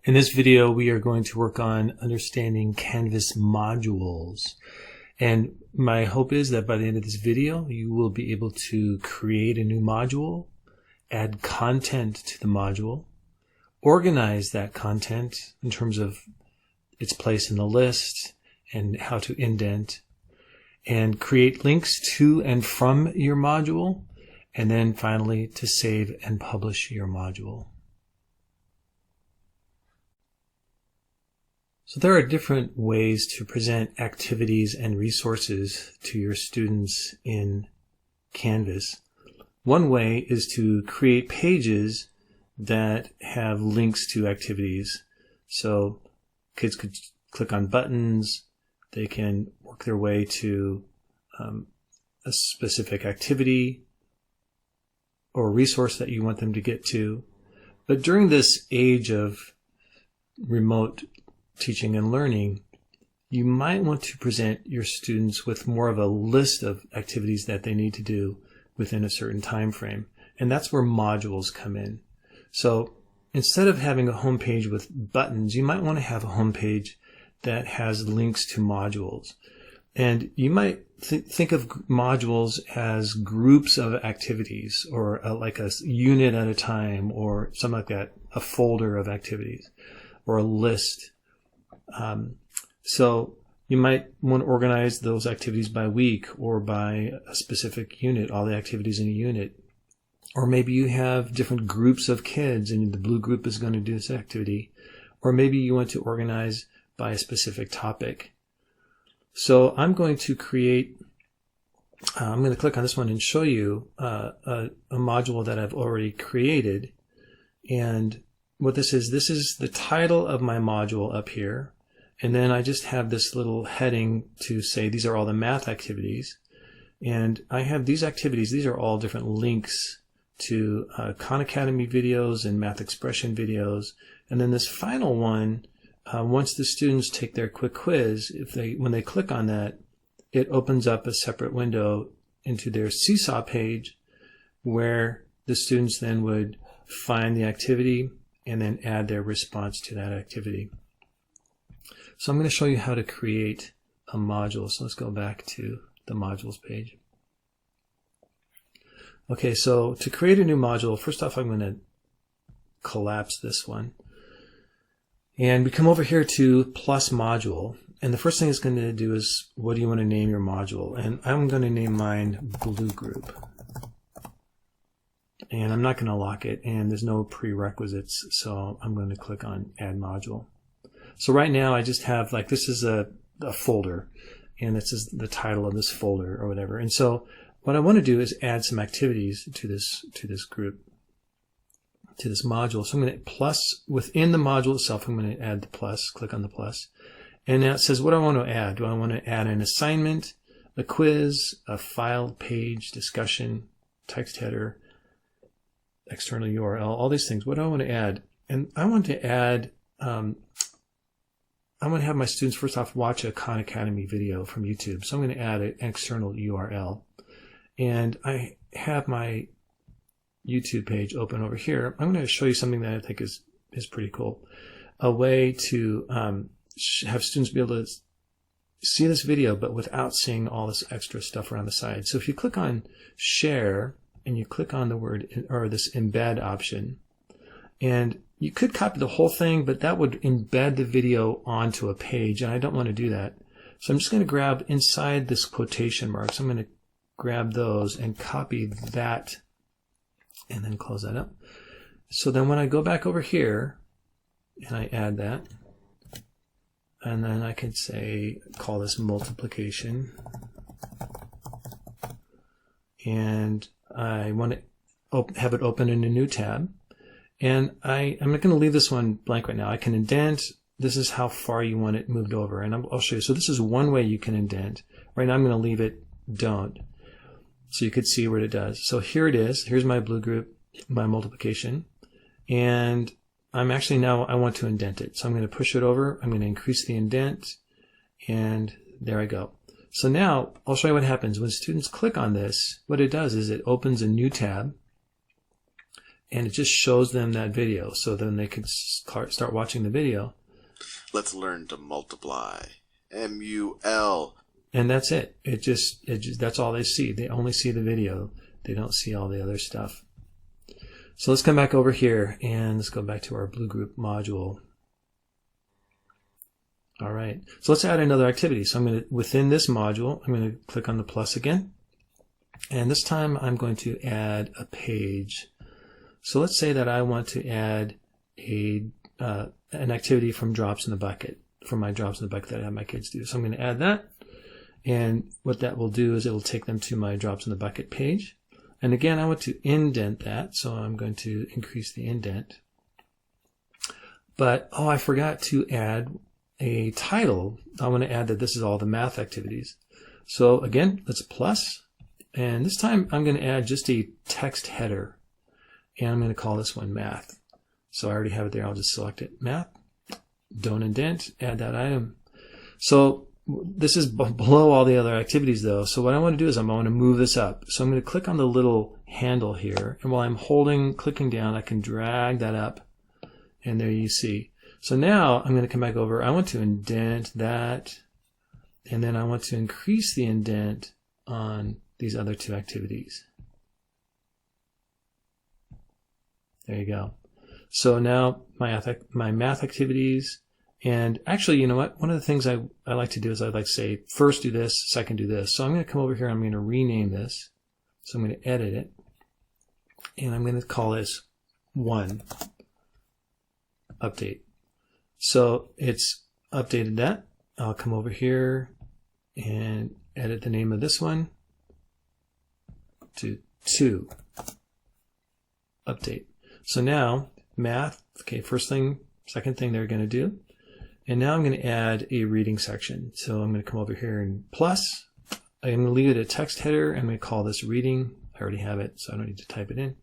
In this video, we are going to work on understanding Canvas modules. And my hope is that by the end of this video, you will be able to create a new module, add content to the module, organize that content in terms of its place in the list and how to indent, and create links to and from your module, and then finally to save and publish your module. So there are different ways to present activities and resources to your students in Canvas. One way is to create pages that have links to activities. So kids could click on buttons, they can work their way to a specific activity or resource that you want them to get to. But during this age of remote teaching and learning, you might want to present your students with more of a list of activities that they need to do within a certain time frame. And that's where modules come in. So instead of having a home page with buttons, you might want to have a home page that has links to modules. And you might think of modules as groups of activities, or like a unit at a time, or something like that, a folder of activities, or a list. So you might want to organize those activities by week or by a specific unit, all the activities in a unit. Or maybe you have different groups of kids and the blue group is going to do this activity. Or maybe you want to organize by a specific topic. So I'm going to create, I'm going to click on this one and show you a module that I've already created. And what this is the title of my module up here. And then I just have this little heading to say these are all the math activities. And I have these activities, these are all different links to Khan Academy videos and math expression videos. And then this final one, once the students take their quick quiz, when they click on that, it opens up a separate window into their Seesaw page where the students then would find the activity and then add their response to that activity. So I'm going to show you how to create a module. So let's go back to the modules page. Okay, so to create a new module, first off, I'm going to collapse this one. And we come over here to plus module. And the first thing it's going to do is, what do you want to name your module? And I'm going to name mine Blue Group. And I'm not going to lock it, and there's no prerequisites, so I'm going to click on Add Module. So right now I just have, like, this is a folder, and this is the title of this folder or whatever. And so what I want to do is add some activities to this group, to this module. So I'm going to plus, within the module itself, I'm going to add the plus, click on the plus. And now it says, what do I want to add? Do I want to add an assignment, a quiz, a file page, discussion, text header, external URL, all these things? What do I want to add? And I want to add, I want to have my students first off watch a Khan Academy video from YouTube. So I'm going to add an external URL. And I have my YouTube page open over here. I'm going to show you something that I think is pretty cool. A way to have students be able to see this video, but without seeing all this extra stuff around the side. So if you click on Share, and you click on the word, or this embed option, and you could copy the whole thing, but that would embed the video onto a page, and I don't want to do that. So I'm just going to grab inside this quotation marks, I'm going to grab those and copy that, and then close that up. So then when I go back over here, and I add that, and then I can say, call this multiplication, and I want to have it open in a new tab. And I'm not going to leave this one blank right now. I can indent. This is how far you want it moved over. And I'll show you. So this is one way you can indent. Right now I'm going to leave it don't. So you could see what it does. So here it is. Here's my blue group, my multiplication. And I'm actually now, I want to indent it. So I'm going to push it over. I'm going to increase the indent. And there I go. So now I'll show you what happens when students click on this. What it does is it opens a new tab, and it just shows them that video. So then they can start watching the video. Let's learn to multiply. MUL. And that's it. It just that's all they see. They only see the video. They don't see all the other stuff. So let's come back over here and let's go back to our Blue Group module. All right. So let's add another activity. So I'm going to, within this module, I'm going to click on the plus again. And this time I'm going to add a page. So let's say that I want to add an activity from Drops in the Bucket, from my Drops in the Bucket that I have my kids do. So I'm going to add that. And what that will do is it will take them to my Drops in the Bucket page. And again, I want to indent that. So I'm going to increase the indent. But, oh, I forgot to add a title. I want to add that this is all the math activities. So again, let's plus. And this time I'm going to add just a text header. And I'm going to call this one math. So I already have it there. I'll just select it. Math. Don't indent. Add that item. So this is below all the other activities though. So what I want to do is I want to move this up. So I'm going to click on the little handle here. And while I'm clicking down, I can drag that up. And there you see. So now I'm going to come back over. I want to indent that. And then I want to increase the indent on these other two activities. There you go. So now my math activities, and actually, you know what? One of the things I like to do is I like to say, first do this, second do this. So I'm going to come over here and I'm going to rename this. So I'm going to edit it. And I'm going to call this 1 update. So it's updated that. I'll come over here and edit the name of this one to 2 update. So now math, okay, first thing, second thing they're going to do. And now I'm going to add a reading section. So I'm going to come over here and plus. I'm going to leave it a text header. I'm going to call this reading. I already have it, so I don't need to type it in.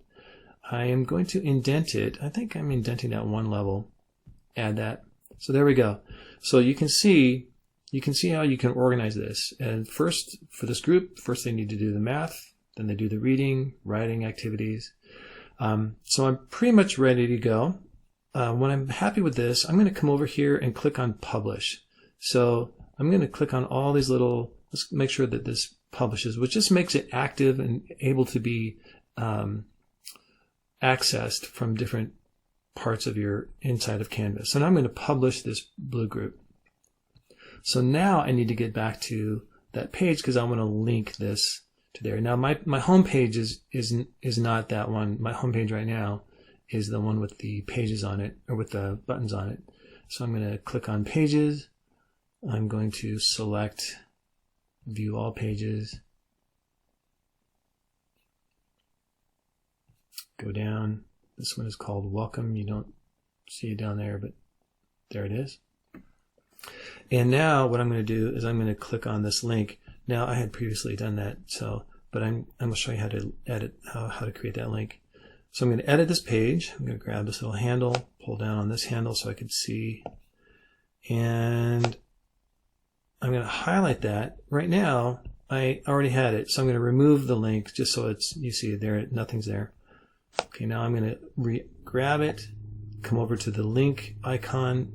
I am going to indent it. I think I'm indenting that 1 level. Add that. So there we go. So you can see how you can organize this. And first, for this group, first they need to do the math, then they do the reading, writing activities. So I'm pretty much ready to go. When I'm happy with this, I'm going to come over here and click on Publish. So I'm going to click on all these little, let's make sure that this publishes, which just makes it active and able to be accessed from different parts of your inside of Canvas. So now I'm going to publish this Blue Group. So now I need to get back to that page because I want to link this to there. Now my home page is not that one. My home page right now is the one with the pages on it, or with the buttons on it. So I'm going to click on Pages. I'm going to select View All Pages. Go down. This one is called Welcome. You don't see it down there, but there it is. And now what I'm going to do is I'm going to click on this link. Now I had previously done that, but I'm going to show you how to edit, how to create that link. So I'm going to edit this page. I'm going to grab this little handle, pull down on this handle so I can see, and I'm going to highlight that. Right now I already had it, so I'm going to remove the link just so you see there, nothing's there. Okay, now I'm going to grab it, come over to the link icon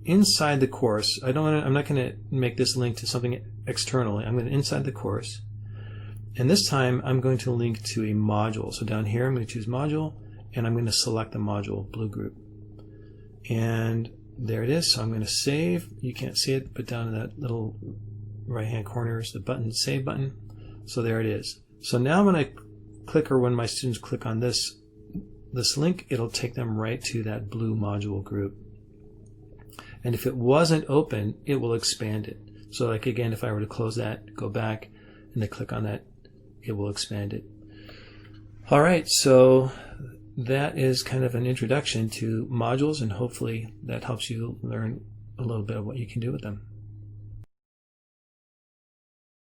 inside the course. I'm not going to make this link to something externally. I'm going to inside the course. And this time I'm going to link to a module. So down here I'm going to choose module, and I'm going to select the module, Blue Group. And there it is. So I'm going to save. You can't see it, but down in that little right hand corner is the button, Save button. So there it is. So now when I click, or when my students click on this link, it'll take them right to that blue module group. And if it wasn't open, it will expand it. So like again, if I were to close that, go back, and they click on that, it will expand it. All right, so that is kind of an introduction to modules, and hopefully that helps you learn a little bit of what you can do with them.